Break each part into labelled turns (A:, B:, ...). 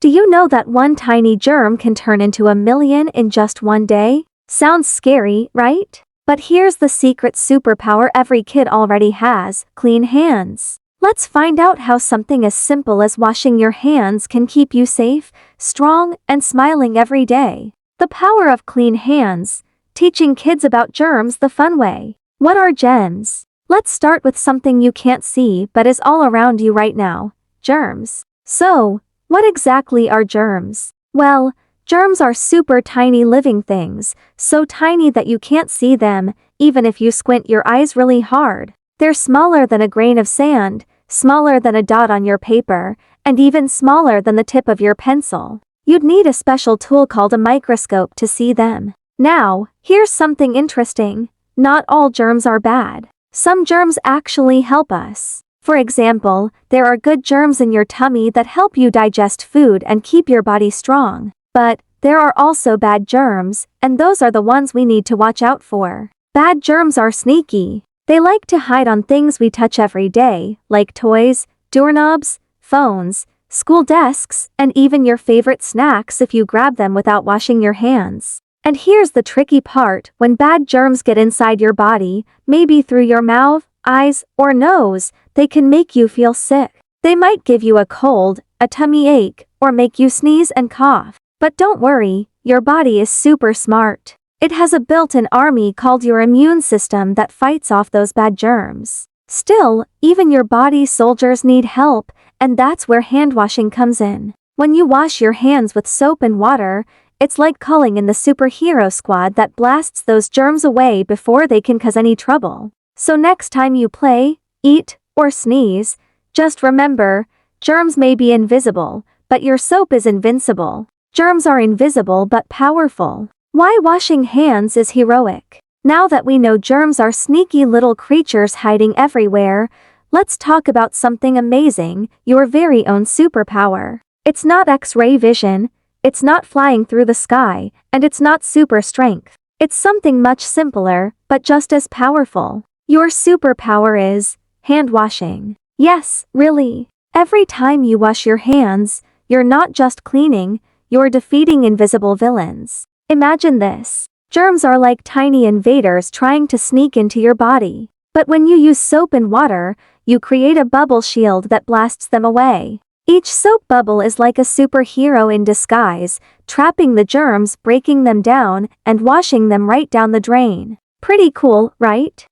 A: Do you know that one tiny germ can turn into a million in just one day? Sounds scary, right? But here's the secret superpower every kid already has: clean hands. Let's find out how something as simple as washing your hands can keep you safe, strong, and smiling every day. The power of clean hands, teaching kids about germs the fun way. What are germs? Let's start with something you can't see but is all around you right now: germs. So, what exactly are germs? Well, germs are super tiny living things, so tiny that you can't see them, even if you squint your eyes really hard. They're smaller than a grain of sand, smaller than a dot on your paper, and even smaller than the tip of your pencil. You'd need a special tool called a microscope to see them. Now, here's something interesting. Not all germs are bad. Some germs actually help us. For example, there are good germs in your tummy that help you digest food and keep your body strong. But there are also bad germs, and those are the ones we need to watch out for. Bad germs are sneaky. They like to hide on things we touch every day, like toys, doorknobs, phones, school desks, and even your favorite snacks if you grab them without washing your hands. And here's the tricky part: when bad germs get inside your body, maybe through your mouth, eyes, or nose, they can make you feel sick. They might give you a cold, a tummy ache, or make you sneeze and cough. But don't worry, your body is super smart. It has a built-in army called your immune system that fights off those bad germs. Still, even your body's soldiers need help, and that's where hand washing comes in. When you wash your hands with soap and water, it's like calling in the superhero squad that blasts those germs away before they can cause any trouble. So next time you play, eat, or sneeze, just remember, germs may be invisible, but your soap is invincible. Germs are invisible but powerful. Why washing hands is heroic. Now that we know germs are sneaky little creatures hiding everywhere, let's talk about something amazing: your very own superpower. It's not X-ray vision, it's not flying through the sky, and it's not super strength. It's something much simpler, but just as powerful. Your superpower is hand washing. Yes, really. Every time you wash your hands, you're not just cleaning, you're defeating invisible villains. Imagine this. Germs are like tiny invaders trying to sneak into your body. But when you use soap and water, you create a bubble shield that blasts them away. Each soap bubble is like a superhero in disguise, trapping the germs, breaking them down, and washing them right down the drain. Pretty cool, right?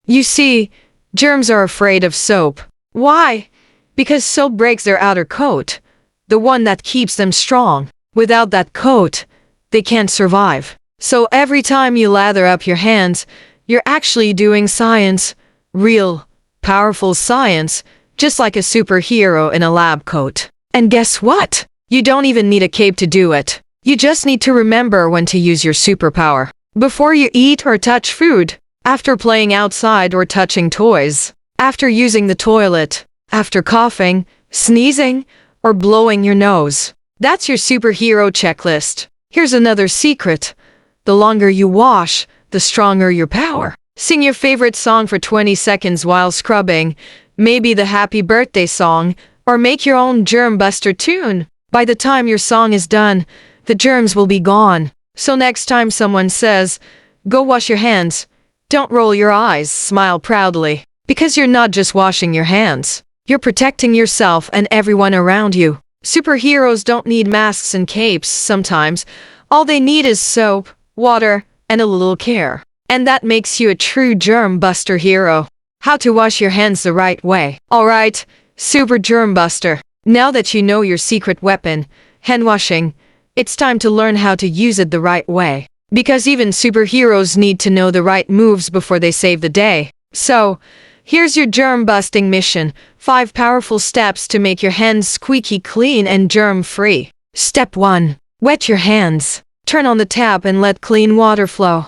B: You see, germs are afraid of soap. Why? Because soap breaks their outer coat, the one that keeps them strong. Without that coat, they can't survive. So every time you lather up your hands, you're actually doing science. Real, powerful science, just like a superhero in a lab coat. And guess what? You don't even need a cape to do it. You just need to remember when to use your superpower. Before you eat or touch food, after playing outside or touching toys, after using the toilet, after coughing, sneezing, or blowing your nose. That's your superhero checklist. Here's another secret. The longer you wash, the stronger your power. Sing your favorite song for 20 seconds while scrubbing, maybe the happy birthday song, or make your own germ-buster tune. By the time your song is done, the germs will be gone. So next time someone says, "Go wash your hands," don't roll your eyes, smile proudly. Because you're not just washing your hands. You're protecting yourself and everyone around you. Superheroes don't need masks and capes sometimes. All they need is soap, water, and a little care. And that makes you a true germ-buster hero. How to wash your hands the right way. Alright, Super Germ-Buster. Now that you know your secret weapon, hand washing, it's time to learn how to use it the right way. Because even superheroes need to know the right moves before they save the day. So, here's your germ-busting mission. 5 powerful steps to make your hands squeaky clean and germ-free. Step 1. Wet your hands. Turn on the tap and let clean water flow.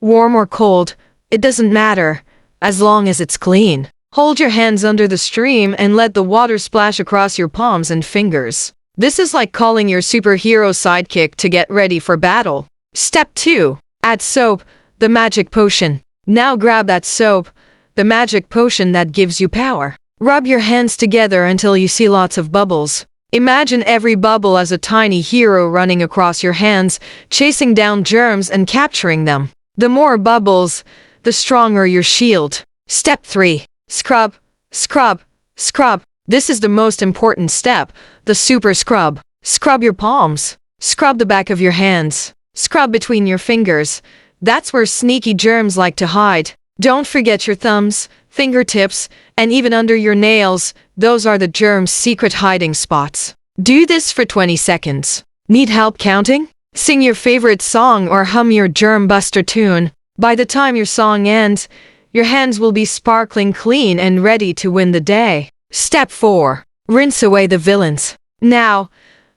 B: Warm or cold, it doesn't matter, as long as it's clean. Hold your hands under the stream and let the water splash across your palms and fingers. This is like calling your superhero sidekick to get ready for battle. Step 2. Add soap, the magic potion. Now grab that soap, the magic potion that gives you power. Rub your hands together until you see lots of bubbles. Imagine every bubble as a tiny hero running across your hands, chasing down germs and capturing them. The more bubbles, the stronger your shield. Step 3. Scrub, scrub, scrub. This is the most important step, the super scrub. Scrub your palms. Scrub the back of your hands. Scrub between your fingers. That's where sneaky germs like to hide. Don't forget your thumbs, fingertips, and even under your nails. Those are the germs' secret hiding spots. Do this for 20 seconds. Need help counting? Sing your favorite song or hum your germ-buster tune. By the time your song ends, your hands will be sparkling clean and ready to win the day. Step 4. Rinse away the villains. Now,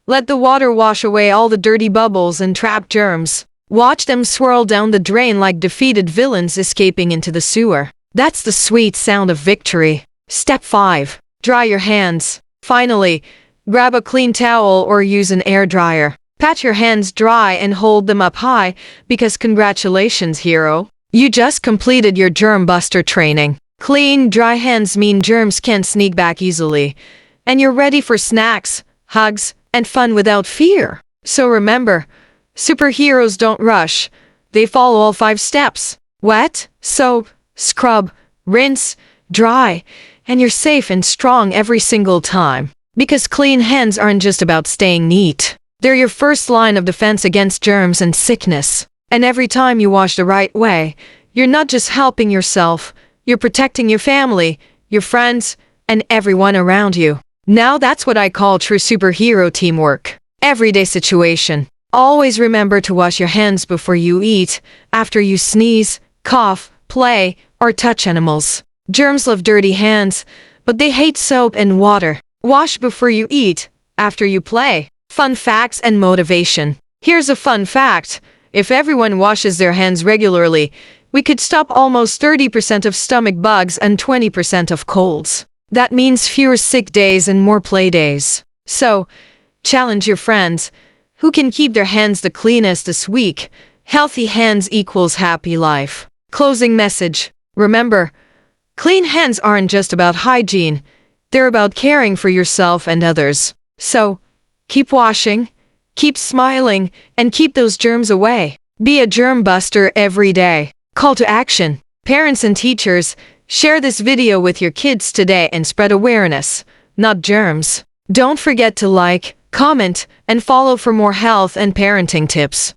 B: let the water wash away all the dirty bubbles and trapped germs. Watch them swirl down the drain like defeated villains escaping into the sewer. That's the sweet sound of victory. Step 5. Dry your hands. Finally, grab a clean towel or use an air dryer. Pat your hands dry and hold them up high because congratulations, hero. You just completed your germ-buster training. Clean, dry hands mean germs can't sneak back easily. And you're ready for snacks, hugs, and fun without fear. So remember, superheroes don't rush. They follow all 5 steps. Wet, soap, scrub, rinse, dry, and you're safe and strong every single time. Because clean hands aren't just about staying neat. They're your first line of defense against germs and sickness. And every time you wash the right way, you're not just helping yourself, you're protecting your family, your friends, and everyone around you. Now that's what I call true superhero teamwork. Everyday situation. Always remember to wash your hands before you eat, after you sneeze, cough, play, or touch animals. Germs love dirty hands, but they hate soap and water. Wash before you eat, after you play. Fun facts and motivation. Here's a fun fact. If everyone washes their hands regularly, we could stop almost 30% of stomach bugs and 20% of colds. That means fewer sick days and more play days. So, challenge your friends. Who can keep their hands the cleanest this week? Healthy hands equals happy life. Closing message. Remember, clean hands aren't just about hygiene. They're about caring for yourself and others. So, keep washing, keep smiling, and keep those germs away. Be a germ buster every day. Call to action. Parents and teachers, share this video with your kids today and spread awareness, not germs. Don't forget to like, comment, and follow for more health and parenting tips.